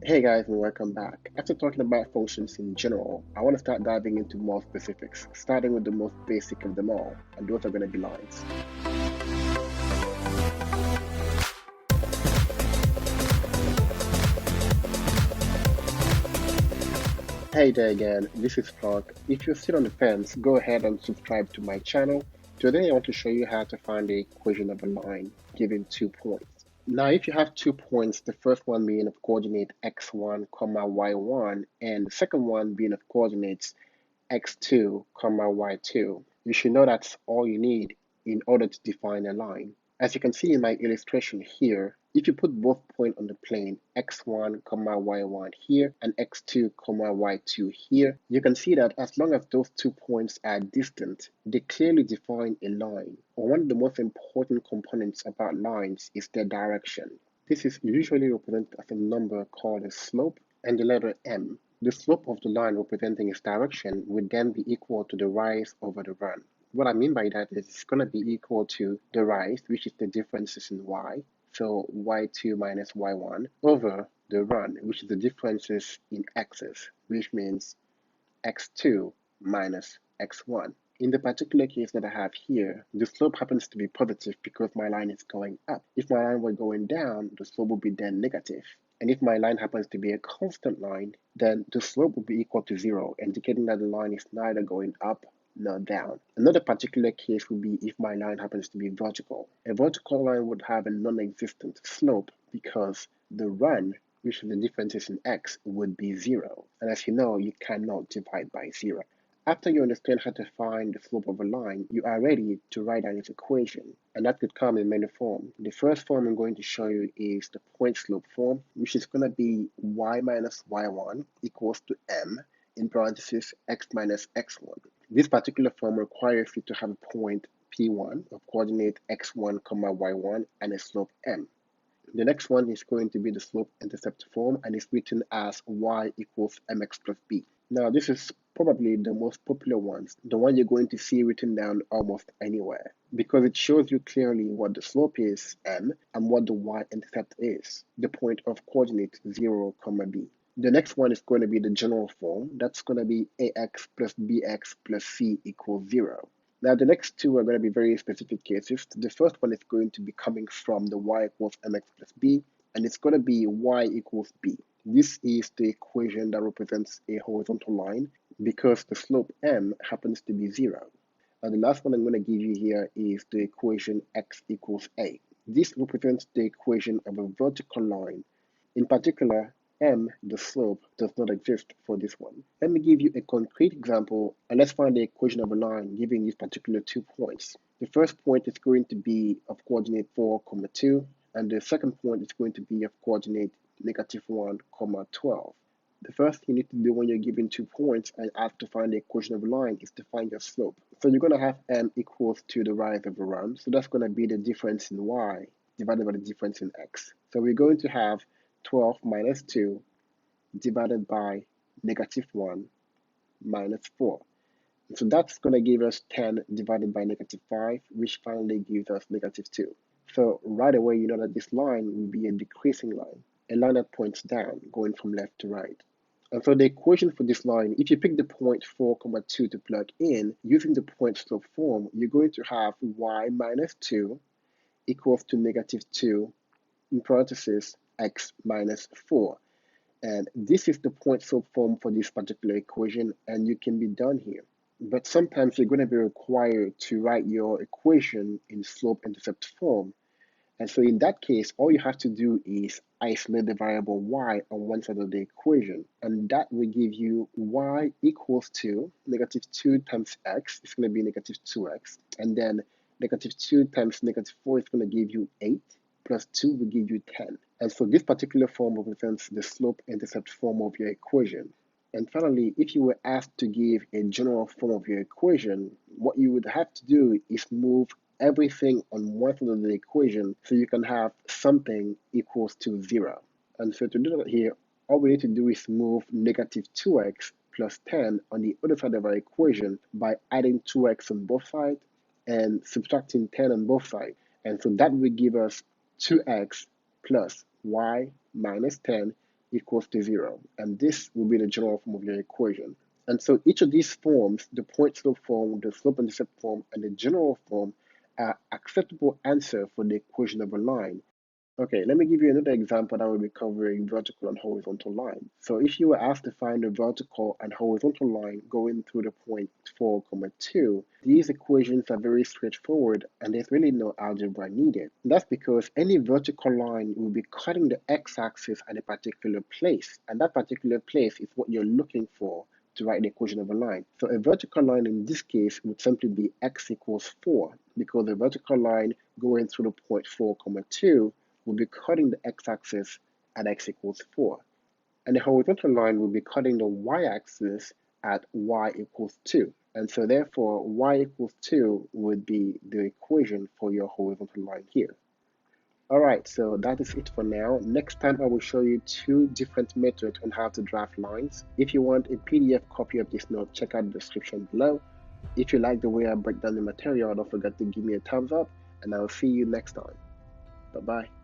Hey guys, and welcome back. After talking about functions in general, I want to start diving into more specifics, starting with the most basic of them all, and those are going to be lines. Hey there again, this is Franck. If you're still on the fence, go ahead and subscribe to my channel. Today I want to show you how to find the equation of a line given 2 points. Now if you have 2 points, the first one being of coordinate x1, y1, and the second one being of coordinates x2, y2, you should know that's all you need in order to define a line. As you can see in my illustration here, if you put both points on the plane x1, y1 here and x2, y2 here, you can see that as long as those 2 points are distant, they clearly define a line. One of the most important components about lines is their direction. This is usually represented as a number called a slope and the letter m. The slope of the line representing its direction would then be equal to the rise over the run. What I mean by that is it's going to be equal to the rise, which is the differences in y, so y2 minus y1, over the run, which is the differences in x's, which means x2 minus x1. In the particular case that I have here, the slope happens to be positive because my line is going up. If my line were going down, the slope would be then negative. And if my line happens to be a constant line, then the slope will be equal to 0, indicating that the line is neither going up nor down. Another particular case would be if my line happens to be vertical. A vertical line would have a non-existent slope because the run, which is the differences in x, would be 0. And as you know, you cannot divide by 0. After you understand how to find the slope of a line, you are ready to write down its equation. And that could come in many forms. The first form I'm going to show you is the point slope form, which is going to be y minus y1 equals to m in parentheses x minus x1. This particular form requires you to have a point P1 of coordinate x1, y1 and a slope m. The next one is going to be the slope-intercept form and is written as y equals mx plus b. Now this is probably the most popular one, the one you're going to see written down almost anywhere, because it shows you clearly what the slope is, m, and what the y-intercept is, the point of coordinate 0, b. The next one is going to be the general form. That's going to be ax plus bx plus c equals 0. Now the next two are going to be very specific cases. The first one is going to be coming from the y equals mx plus b, and it's going to be y equals b. This is the equation that represents a horizontal line because the slope m happens to be 0. And the last one I'm going to give you here is the equation x equals a. This represents the equation of a vertical line. In particular, m, the slope, does not exist for this one. Let me give you a concrete example, and let's find the equation of a line given these particular 2 points. The first point is going to be of coordinate 4, 2, and the second point is going to be of coordinate -1, 12. The first thing you need to do when you're given 2 points and asked to find the equation of a line is to find your slope. So you're going to have m equals to the rise of a run, so that's going to be the difference in y divided by the difference in x. So we're going to have 12 minus 2 divided by -1 minus 4. So that's going to give us 10 divided by -5, which finally gives us -2. So right away, you know that this line will be a decreasing line, a line that points down, going from left to right. And so the equation for this line, if you pick the point 4, 2 to plug in, using the point slope form, you're going to have y minus 2 equals to -2 in parentheses x minus 4. And this is the point slope form for this particular equation, and you can be done here. But sometimes you're going to be required to write your equation in slope-intercept form. And so in that case, all you have to do is isolate the variable y on one side of the equation. And that will give you y equals to -2 times x. It's going to be -2x. And then -2 times -4 is going to give you 8. Plus 2 will give you 10. And so this particular form represents the slope-intercept form of your equation. And finally, if you were asked to give a general form of your equation, what you would have to do is move everything on one side of the equation so you can have something equals to 0. And so to do that here, all we need to do is move -2x plus 10 on the other side of our equation by adding 2x on both sides and subtracting 10 on both sides. And so that will give us 2x plus y minus 10 equals to 0. And this will be the general form of your equation. And so each of these forms, the point slope form, the slope intercept form, and the general form, are acceptable answer for the equation of a line. Okay, let me give you another example that will be covering vertical and horizontal line. So if you were asked to find a vertical and horizontal line going through the point 4, 2, these equations are very straightforward and there's really no algebra needed. And that's because any vertical line will be cutting the x-axis at a particular place, and that particular place is what you're looking for to write the equation of a line. So a vertical line in this case would simply be x equals 4, because the vertical line going through the point 4, 2 will be cutting the x-axis at x equals 4. And the horizontal line will be cutting the y-axis at y equals 2. And so therefore, y equals 2 would be the equation for your horizontal line here. All right, so that is it for now. Next time I will show you 2 different methods on how to draft lines. If you want a PDF copy of this note, check out the description below. If you like the way I break down the material, don't forget to give me a thumbs up, and I'll see you next time. Bye-bye.